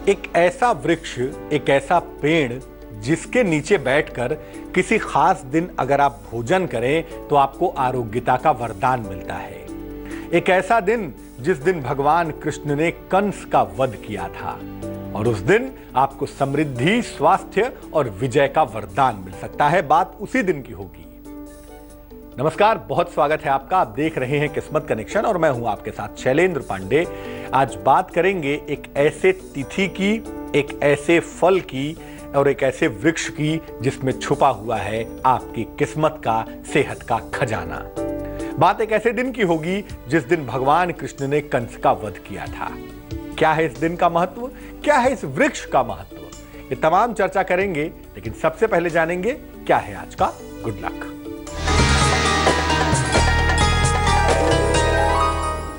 एक ऐसा वृक्ष, एक ऐसा पेड़ जिसके नीचे बैठकर किसी खास दिन अगर आप भोजन करें तो आपको आरोग्यता का वरदान मिलता है। एक ऐसा दिन जिस दिन भगवान कृष्ण ने कंस का वध किया था और उस दिन आपको समृद्धि, स्वास्थ्य और विजय का वरदान मिल सकता है। बात उसी दिन की होगी। नमस्कार, बहुत स्वागत है आपका। आप देख रहे हैं किस्मत कनेक्शन और मैं हूं आपके साथ शैलेंद्र पांडे। आज बात करेंगे एक ऐसे तिथि की, एक ऐसे फल की और एक ऐसे वृक्ष की जिसमें छुपा हुआ है आपकी किस्मत का, सेहत का खजाना। बात एक ऐसे दिन की होगी जिस दिन भगवान कृष्ण ने कंस का वध किया था। क्या है इस दिन का महत्व, क्या है इस वृक्ष का महत्व, ये तमाम चर्चा करेंगे। लेकिन सबसे पहले जानेंगे क्या है आज का गुड लक।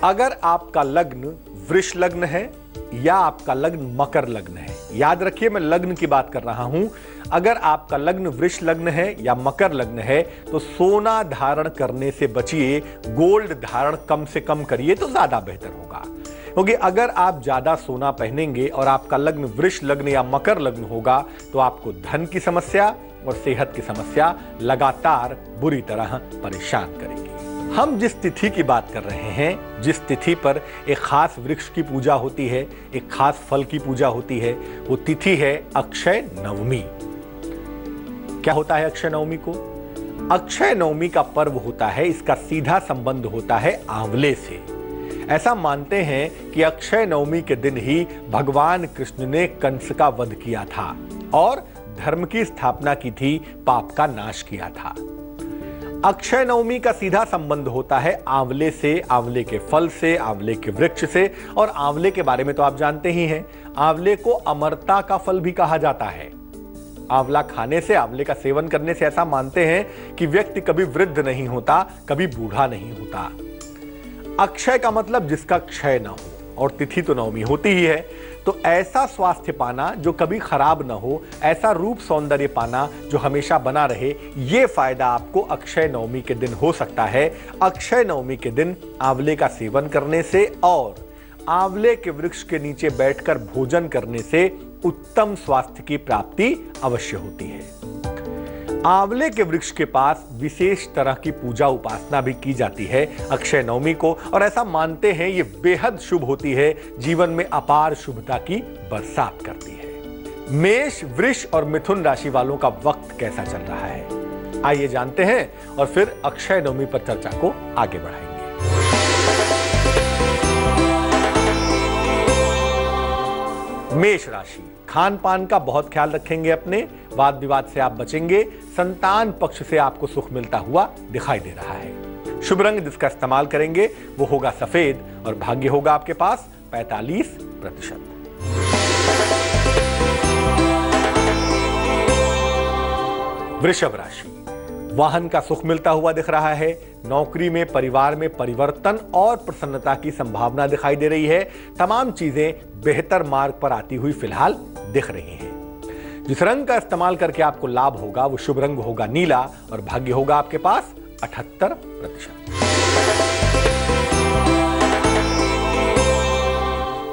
अगर आपका लग्न वृष लग्न है या आपका लग्न मकर लग्न है, याद रखिए मैं लग्न की बात कर रहा हूं। अगर आपका लग्न वृष लग्न है या मकर लग्न है तो सोना धारण करने से बचिए, गोल्ड धारण कम से कम करिए तो ज्यादा बेहतर होगा। क्योंकि अगर आप ज्यादा सोना पहनेंगे और आपका लग्न वृष लग्न या मकर लग्न होगा तो आपको धन की समस्या और सेहत की समस्या लगातार बुरी तरह परेशान करेगी। हम जिस तिथि की बात कर रहे हैं, जिस तिथि पर एक खास वृक्ष की पूजा होती है, एक खास फल की पूजा होती है, वो तिथि है अक्षय नवमी। क्या होता है अक्षय नवमी को? अक्षय नवमी का पर्व होता है, इसका सीधा संबंध होता है आंवले से। ऐसा मानते हैं कि अक्षय नवमी के दिन ही भगवान कृष्ण ने कंस का वध किया था और धर्म की स्थापना की थी, पाप का नाश किया था। अक्षय नवमी का सीधा संबंध होता है आंवले से, आंवले के फल से, आंवले के वृक्ष से। और आंवले के बारे में तो आप जानते ही हैं, आंवले को अमरता का फल भी कहा जाता है। आंवला खाने से, आंवले का सेवन करने से ऐसा मानते हैं कि व्यक्ति कभी वृद्ध नहीं होता, कभी बूढ़ा नहीं होता। अक्षय का मतलब जिसका क्षय ना हो, और तिथि तो नवमी होती ही है। तो ऐसा स्वास्थ्य पाना जो कभी खराब ना हो, ऐसा रूप सौंदर्य पाना जो हमेशा बना रहे, ये फायदा आपको अक्षय नवमी के दिन हो सकता है। अक्षय नवमी के दिन आंवले का सेवन करने से और आंवले के वृक्ष के नीचे बैठकर भोजन करने से उत्तम स्वास्थ्य की प्राप्ति अवश्य होती है। आंवले के वृक्ष के पास विशेष तरह की पूजा उपासना भी की जाती है अक्षय नवमी को, और ऐसा मानते हैं ये बेहद शुभ होती है, जीवन में अपार शुभता की बरसात करती है। मेष, वृष और मिथुन राशि वालों का वक्त कैसा चल रहा है, आइए जानते हैं और फिर अक्षय नवमी पर चर्चा को आगे बढ़ाएंगे। मेष राशि, खान पान का बहुत ख्याल रखेंगे अपने, वाद विवाद से आप बचेंगे, संतान पक्ष से आपको सुख मिलता हुआ दिखाई दे रहा है। शुभ रंग जिसका इस्तेमाल करेंगे वो होगा सफेद और भाग्य होगा आपके पास 45%। वृषभ राशि, वाहन का सुख मिलता हुआ दिख रहा है। नौकरी में, परिवार में परिवर्तन और प्रसन्नता की संभावना दिखाई दे रही है। तमाम चीजें बेहतर मार्ग पर आती हुई फिलहाल दिख रही हैं। जिस रंग का इस्तेमाल करके आपको लाभ होगा वो शुभ रंग होगा नीला और भाग्य होगा आपके पास 78%।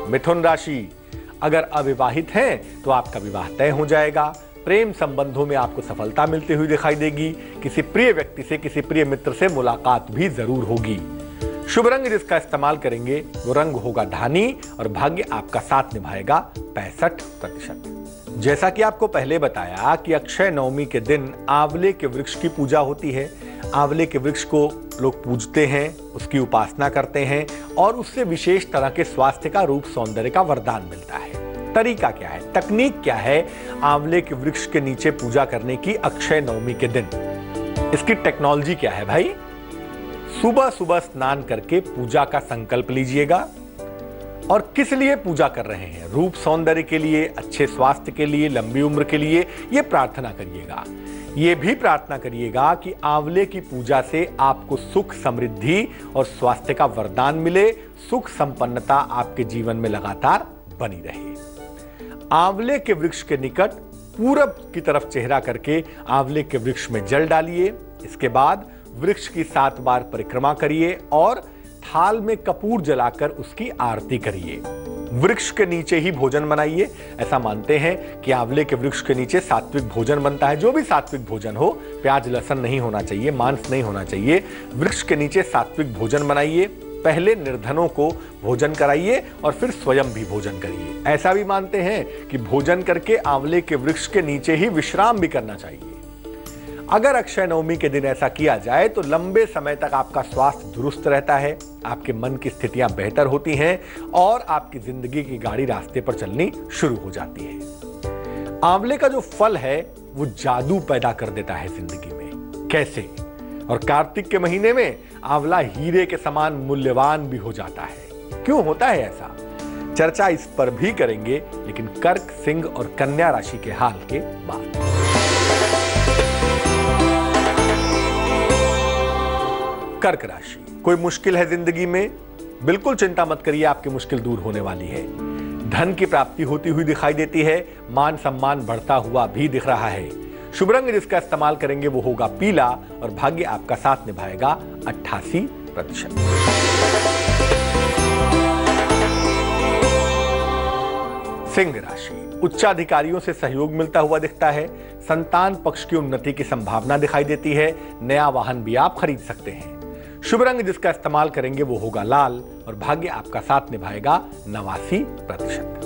मिथुन राशि, अगर अविवाहित हैं तो आपका विवाह तय हो जाएगा। प्रेम संबंधों में आपको सफलता मिलती हुई दिखाई देगी। किसी प्रिय व्यक्ति से, किसी प्रिय मित्र से मुलाकात भी जरूर होगी। शुभ रंग जिसका इस्तेमाल करेंगे वो रंग होगा धानी और भाग्य आपका साथ निभाएगा 65%। जैसा कि आपको पहले बताया कि अक्षय नवमी के दिन आंवले के वृक्ष की पूजा होती है। आंवले के वृक्ष को लोग पूजते हैं, उसकी उपासना करते हैं और उससे विशेष तरह के स्वास्थ्य का, रूप सौंदर्य का वरदान मिलता है। तरीका क्या है, तकनीक क्या है आंवले के वृक्ष के नीचे पूजा करने की अक्षय नवमी के दिन? इसकी टेक्नोलॉजी क्या है भाई? सुबह सुबह स्नान करके पूजा का संकल्प लीजिएगा। और किस लिए पूजा कर रहे हैं? रूप सौंदर्य के लिए, अच्छे स्वास्थ्य के लिए, लंबी उम्र के लिए ये प्रार्थना करिएगा। ये भी प्रार्थना करिएगा कि आंवले की पूजा से आपको सुख, समृद्धि और स्वास्थ्य का वरदान मिले, सुख संपन्नता आपके जीवन में लगातार बनी रहे। आंवले के वृक्ष के निकट पूरब की तरफ चेहरा करके आंवले के वृक्ष में जल डालिए। इसके बाद वृक्ष की 7 बार परिक्रमा करिए और थाल में कपूर जलाकर उसकी आरती करिए। वृक्ष के नीचे ही भोजन बनाइए। ऐसा मानते हैं कि आंवले के वृक्ष के नीचे सात्विक भोजन बनता है। जो भी सात्विक भोजन हो, प्याज लहसुन नहीं होना चाहिए, मांस नहीं होना चाहिए। वृक्ष के नीचे सात्विक भोजन बनाइए। पहले निर्धनों को भोजन कराइए और फिर स्वयं भी भोजन करिए। ऐसा भी मानते हैं कि भोजन करके आंवले के वृक्ष के नीचे ही विश्राम भी करना चाहिए। अगर अक्षय नवमी के दिन ऐसा किया जाए तो लंबे समय तक आपका स्वास्थ्य दुरुस्त रहता है, आपके मन की स्थितियां बेहतर होती हैं और आपकी जिंदगी की गाड़ी रास्ते पर चलनी शुरू हो जाती है। आंवले का जो फल है वो जादू पैदा कर देता है जिंदगी में। कैसे? और कार्तिक के महीने में आंवला हीरे के समान मूल्यवान भी हो जाता है। क्यों होता है ऐसा? चर्चा इस पर भी करेंगे, लेकिन कर्क, सिंह और कन्या राशि के हाल के बाद। कर्क राशि, कोई मुश्किल है जिंदगी में? बिल्कुल चिंता मत करिए, आपकी मुश्किल दूर होने वाली है। धन की प्राप्ति होती हुई दिखाई देती है। मान सम्मान बढ़ता हुआ भी दिख रहा है। शुभ रंग जिसका इस्तेमाल करेंगे वो होगा पीला और भाग्य आपका साथ निभाएगा 88%। सिंह राशि, उच्चाधिकारियों से सहयोग मिलता हुआ दिखता है। संतान पक्ष की उन्नति की संभावना दिखाई देती है। नया वाहन भी आप खरीद सकते हैं। शुभ रंग जिसका इस्तेमाल करेंगे वो होगा लाल और भाग्य आपका साथ निभाएगा 89%।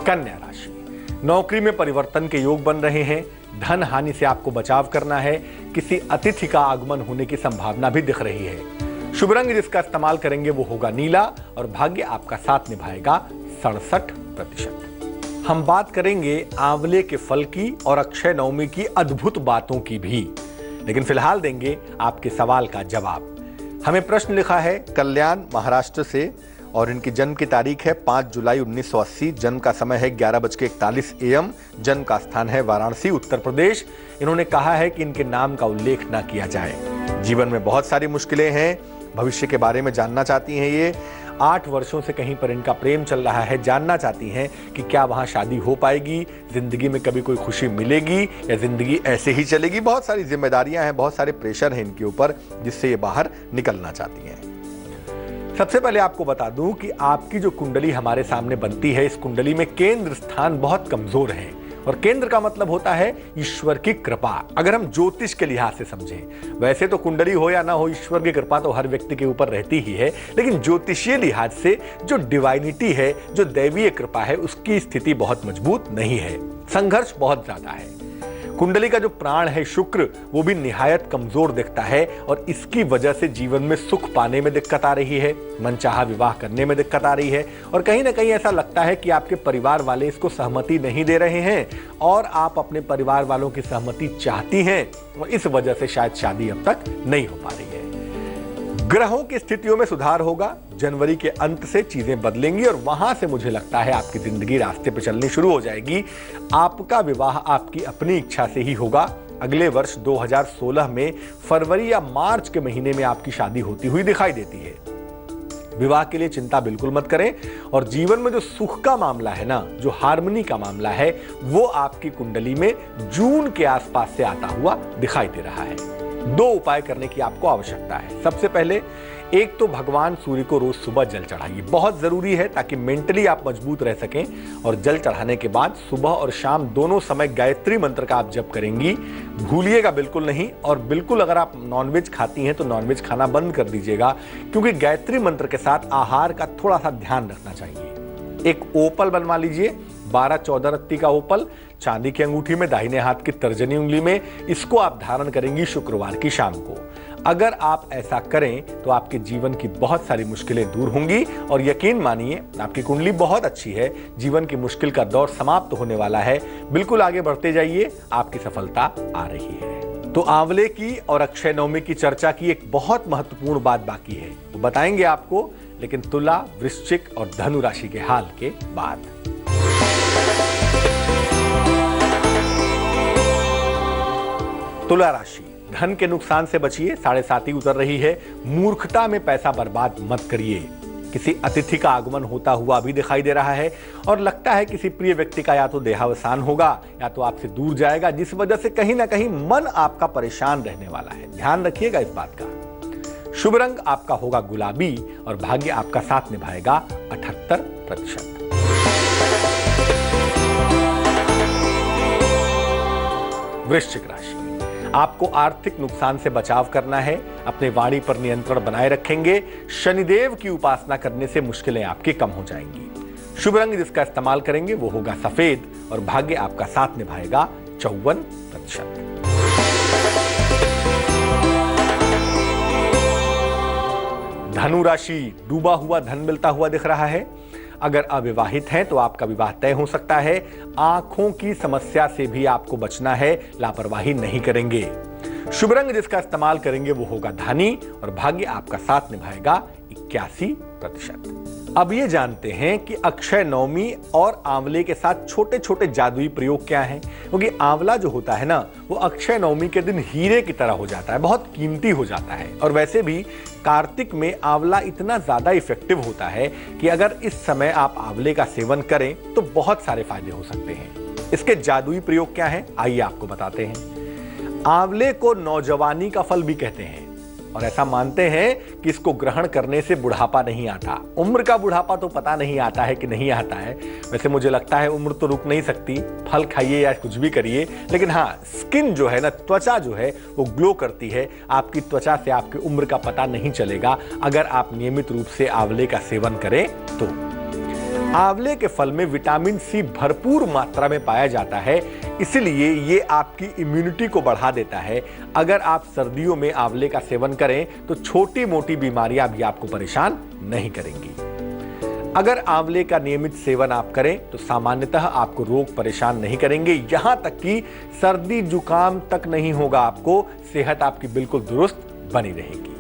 कन्या राशि, नौकरी में परिवर्तन के योग बन रहे हैं। धन हानि से आपको बचाव करना है। किसी अतिथि का आगमन होने की संभावना भी दिख रही है। शुभ रंग जिसका इस्तेमाल करेंगे वो होगा नीला और भाग्य आपका साथ निभाएगा 67%। हम बात करेंगे आंवले के फल की और अक्षय नवमी की अद्भुत बातों की भी, लेकिन फिलहाल देंगे आपके सवाल का जवाब। हमें प्रश्न लिखा है कल्याण महाराष्ट्र से और इनकी जन्म की तारीख है 5 जुलाई 1980। जन्म का समय है 11:41 AM। जन्म का स्थान है वाराणसी, उत्तर प्रदेश। इन्होंने कहा है कि इनके नाम का उल्लेख ना किया जाए। जीवन में बहुत सारी मुश्किलें हैं। भविष्य के बारे में जानना चाहती हैं ये। 8 वर्षों से कहीं पर इनका प्रेम चल रहा है। जानना चाहती हैं कि क्या वहां शादी हो पाएगी, जिंदगी में कभी कोई खुशी मिलेगी या जिंदगी ऐसे ही चलेगी। बहुत सारी जिम्मेदारियां हैं, बहुत सारे प्रेशर हैं इनके ऊपर, जिससे ये बाहर निकलना चाहती हैं। सबसे पहले आपको बता दूं कि आपकी जो कुंडली हमारे सामने बनती है, इस कुंडली में केंद्र स्थान बहुत कमजोर है। और केंद्र का मतलब होता है ईश्वर की कृपा। अगर हम ज्योतिष के लिहाज से समझें, वैसे तो कुंडली हो या ना हो, ईश्वर की कृपा तो हर व्यक्ति के ऊपर रहती ही है, लेकिन ज्योतिषीय लिहाज से जो डिवाइनिटी है, जो दैवीय कृपा है, उसकी स्थिति बहुत मजबूत नहीं है। संघर्ष बहुत ज्यादा है। कुंडली का जो प्राण है शुक्र, वो भी निहायत कमजोर दिखता है और इसकी वजह से जीवन में सुख पाने में दिक्कत आ रही है, मनचाहा विवाह करने में दिक्कत आ रही है और कहीं ना कहीं ऐसा लगता है कि आपके परिवार वाले इसको सहमति नहीं दे रहे हैं और आप अपने परिवार वालों की सहमति चाहती हैं और इस वजह से शायद शादी अब तक नहीं हो पा रही है। ग्रहों की स्थितियों में सुधार होगा। जनवरी के अंत से चीजें बदलेंगी और वहां से मुझे लगता है आपकी जिंदगी रास्ते पर चलनी शुरू हो जाएगी। आपका विवाह आपकी अपनी इच्छा से ही होगा। अगले वर्ष 2016 में फरवरी या मार्च के महीने में आपकी शादी होती हुई दिखाई देती है। विवाह के लिए चिंता बिल्कुल मत करें और जीवन में जो सुख का मामला है ना, जो हार्मनी का मामला है, वो आपकी कुंडली में जून के आसपास से आता हुआ दिखाई दे रहा है। 2 उपाय करने की आपको आवश्यकता है। सबसे पहले एक तो भगवान सूर्य को रोज सुबह जल चढ़ाइए, बहुत जरूरी है ताकि मेंटली आप मजबूत रह सकें। और जल चढ़ाने के बाद सुबह और शाम दोनों समय गायत्री मंत्र का आप जप करेंगी, भूलिएगा बिल्कुल नहीं। और बिल्कुल अगर आप नॉनवेज खाती हैं तो नॉनवेज खाना बंद कर दीजिएगा, क्योंकि गायत्री मंत्र के साथ आहार का थोड़ा सा ध्यान रखना चाहिए। एक ओपल बनवा लीजिए, 12-14 रत्ती का ओपल, चांदी की अंगूठी में, दाहिने हाथ की तर्जनी उंगली में। इसको आप धारण करेंगी शुक्रवार की शाम को। अगर आप ऐसा करें तो आपके जीवन की बहुत सारी मुश्किलें दूर होंगी और यकीन मानिए आपकी कुंडली बहुत अच्छी है। जीवन की मुश्किल का दौर समाप्त होने वाला है। बिल्कुल आगे बढ़ते जाइए, आपकी सफलता आ रही है। तो आंवले की और अक्षय नवमी की चर्चा की एक बहुत महत्वपूर्ण बात बाकी है, वो बताएंगे आपको, लेकिन तुला, वृश्चिक और धनु राशि के हाल के बाद। तुला राशि, धन के नुकसान से बचिए, 7.5 उतर रही है। मूर्खता में पैसा बर्बाद मत करिए। किसी अतिथि का आगमन होता हुआ भी दिखाई दे रहा है और लगता है किसी प्रिय व्यक्ति का या तो देहावसान होगा या तो आपसे दूर जाएगा, जिस वजह से कहीं ना कहीं मन आपका परेशान रहने वाला है। ध्यान रखिएगा इस बात का। शुभ रंग आपका होगा गुलाबी और भाग्य आपका साथ निभाएगा 78%। वृश्चिक राशि, आपको आर्थिक नुकसान से बचाव करना है, अपने वाणी पर नियंत्रण बनाए रखेंगे। शनिदेव की उपासना करने से मुश्किलें आपकी कम हो जाएंगी। शुभ रंग जिसका इस्तेमाल करेंगे वो होगा सफेद और भाग्य आपका साथ निभाएगा 54%। धनु राशि, डूबा हुआ धन मिलता हुआ दिख रहा है। अगर अविवाहित हैं तो आपका विवाह तय हो सकता है। आंखों की समस्या से भी आपको बचना है, लापरवाही नहीं करेंगे। शुभ रंग जिसका इस्तेमाल करेंगे वो होगा धानी और भाग्य आपका साथ निभाएगा 81%। अब ये जानते हैं कि अक्षय नवमी और आंवले के साथ छोटे छोटे जादुई प्रयोग क्या हैं, क्योंकि आंवला जो होता है ना वो अक्षय नवमी के दिन हीरे की तरह हो जाता है, बहुत कीमती हो जाता है। और वैसे भी कार्तिक में आंवला इतना ज्यादा इफेक्टिव होता है कि अगर इस समय आप आंवले का सेवन करें तो बहुत सारे फायदे हो सकते हैं। इसके जादुई प्रयोग क्या हैं, आइए आपको बताते हैं। आंवले को नौजवानी का फल भी कहते हैं और ऐसा मानते हैं कि इसको ग्रहण करने से बुढ़ापा नहीं आता। उम्र का बुढ़ापा तो पता नहीं आता है कि नहीं आता है, वैसे मुझे लगता है उम्र तो रुक नहीं सकती, फल खाइए या कुछ भी करिए, लेकिन हाँ स्किन जो है ना, त्वचा जो है वो ग्लो करती है। आपकी त्वचा से आपकी उम्र का पता नहीं चलेगा अगर आप नियमित रूप से आंवले का सेवन करें तो। आंवले के फल में विटामिन सी भरपूर मात्रा में पाया जाता है, इसलिए ये आपकी इम्यूनिटी को बढ़ा देता है। अगर आप सर्दियों में आंवले का सेवन करें तो छोटी मोटी बीमारियां भी आपको परेशान नहीं करेंगी। अगर आंवले का नियमित सेवन आप करें तो सामान्यतः आपको रोग परेशान नहीं करेंगे, यहां तक कि सर्दी जुकाम तक नहीं होगा आपको, सेहत आपकी बिल्कुल दुरुस्त बनी रहेगी।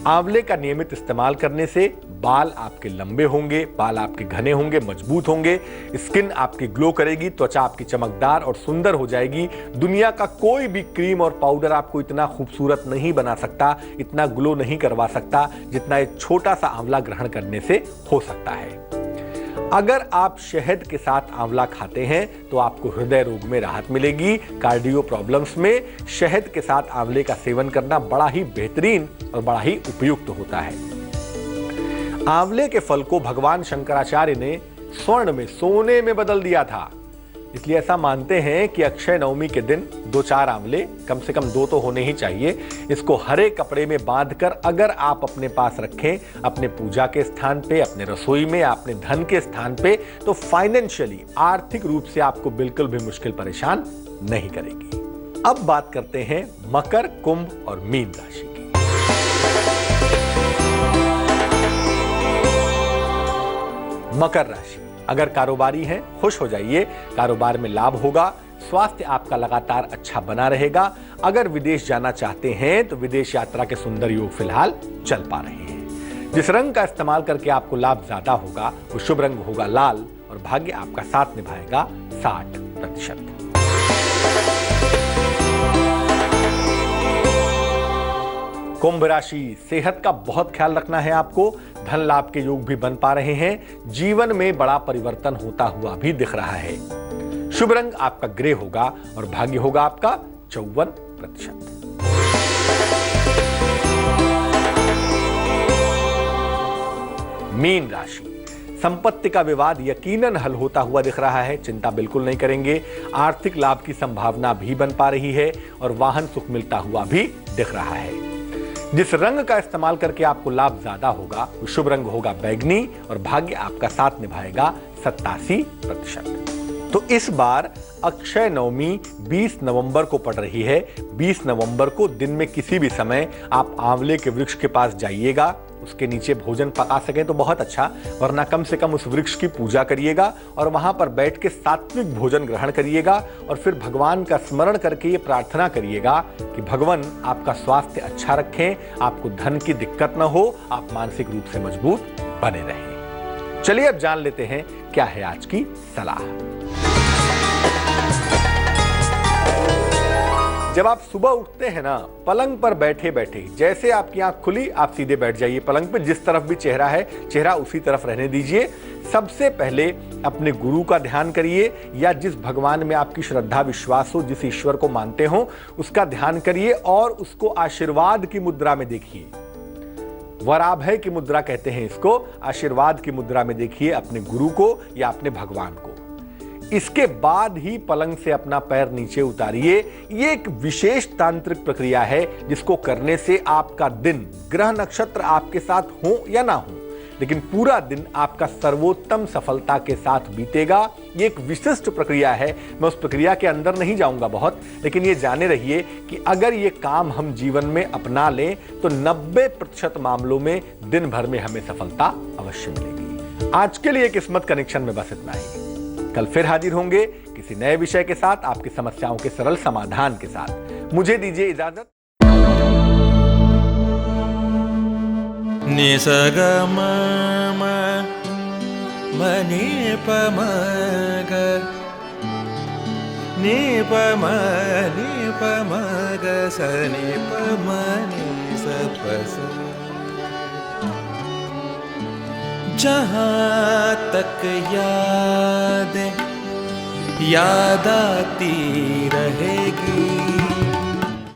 आंवले का नियमित इस्तेमाल करने से बाल आपके लंबे होंगे, बाल आपके घने होंगे, मजबूत होंगे, स्किन आपकी ग्लो करेगी, त्वचा आपकी चमकदार और सुंदर हो जाएगी। दुनिया का कोई भी क्रीम और पाउडर आपको इतना खूबसूरत नहीं बना सकता, इतना ग्लो नहीं करवा सकता जितना एक छोटा सा आंवला ग्रहण करने से हो सकता है। अगर आप शहद के साथ आंवला खाते हैं तो आपको हृदय रोग में राहत मिलेगी। कार्डियो प्रॉब्लम्स में शहद के साथ आंवले का सेवन करना बड़ा ही बेहतरीन और बड़ा ही उपयुक्त होता है। आंवले के फल को भगवान शंकराचार्य ने स्वर्ण में, सोने में बदल दिया था, इसलिए ऐसा मानते हैं कि अक्षय नवमी के दिन 2-4 आंवले, कम से कम 2 तो होने ही चाहिए, इसको हरे कपड़े में बांधकर अगर आप अपने पास रखें, अपने पूजा के स्थान पे, अपने रसोई में, अपने धन के स्थान पे, तो फाइनेंशियली, आर्थिक रूप से आपको बिल्कुल भी मुश्किल परेशान नहीं करेगी। अब बात करते हैं मकर, कुंभ और मीन राशि की। मकर राशि, अगर कारोबारी हैं खुश हो जाइए, कारोबार में लाभ होगा, स्वास्थ्य आपका लगातार अच्छा बना रहेगा। अगर विदेश जाना चाहते हैं तो विदेश यात्रा के सुंदर योग फिलहाल चल पा रहे हैं। जिस रंग का इस्तेमाल करके आपको लाभ ज्यादा होगा वो शुभ रंग होगा लाल और भाग्य आपका साथ निभाएगा 60%। कुंभ राशि, सेहत का बहुत ख्याल रखना है आपको, धन लाभ के योग भी बन पा रहे हैं, जीवन में बड़ा परिवर्तन होता हुआ भी दिख रहा है। शुभ रंग आपका ग्रे होगा और भाग्य होगा आपका 54%। मीन राशि, संपत्ति का विवाद यकीनन हल होता हुआ दिख रहा है, चिंता बिल्कुल नहीं करेंगे। आर्थिक लाभ की संभावना भी बन पा रही है और वाहन सुख मिलता हुआ भी दिख रहा है। जिस रंग का इस्तेमाल करके आपको लाभ ज्यादा होगा वो शुभ रंग होगा बैगनी और भाग्य आपका साथ निभाएगा 87%। तो इस बार अक्षय नवमी 20 नवंबर को पड़ रही है। 20 नवंबर को दिन में किसी भी समय आप आंवले के वृक्ष के पास जाइएगा, उसके नीचे भोजन पका सकें तो बहुत अच्छा, वरना कम से कम उस वृक्ष की पूजा करिएगा और वहां पर बैठ के सात्विक भोजन ग्रहण करिएगा और फिर भगवान का स्मरण करके ये प्रार्थना करिएगा कि भगवान आपका स्वास्थ्य अच्छा रखें, आपको धन की दिक्कत न हो, आप मानसिक रूप से मजबूत बने रहें। चलिए अब जान लेते हैं क्या है आज की सलाह। जब आप सुबह उठते हैं ना, पलंग पर बैठे बैठे जैसे आपकी आंख खुली आप सीधे बैठ जाइए पलंग पर, जिस तरफ भी चेहरा है चेहरा उसी तरफ रहने दीजिए। सबसे पहले अपने गुरु का ध्यान करिए या जिस भगवान में आपकी श्रद्धा विश्वास हो, जिस ईश्वर को मानते हो उसका ध्यान करिए और उसको आशीर्वाद की मुद्रा में देखिए। वराभय की मुद्रा कहते हैं इसको। आशीर्वाद की मुद्रा में देखिए अपने गुरु को या अपने भगवान को। इसके बाद ही पलंग से अपना पैर नीचे उतारिए। ये एक विशेष तांत्रिक प्रक्रिया है जिसको करने से आपका दिन, ग्रह नक्षत्र आपके साथ हो या ना हो, लेकिन पूरा दिन आपका सर्वोत्तम सफलता के साथ बीतेगा। ये एक विशिष्ट प्रक्रिया है। मैं उस प्रक्रिया के अंदर नहीं जाऊंगा बहुत, लेकिन ये जाने रहिए कि अगर ये काम हम जीवन में अपना लें तो 90% मामलों में दिन भर में हमें सफलता अवश्य मिलेगी। आज के लिए किस्मत कनेक्शन में बस इतना ही। कल फिर हाजिर होंगे किसी नए विषय के साथ, आपकी समस्याओं के सरल समाधान के साथ। मुझे दीजिए इजाजत। नि सा ग म म म नि प म ग नि प म ग स नि प म नि स प स। जहाँ तक याद आती रहेगी।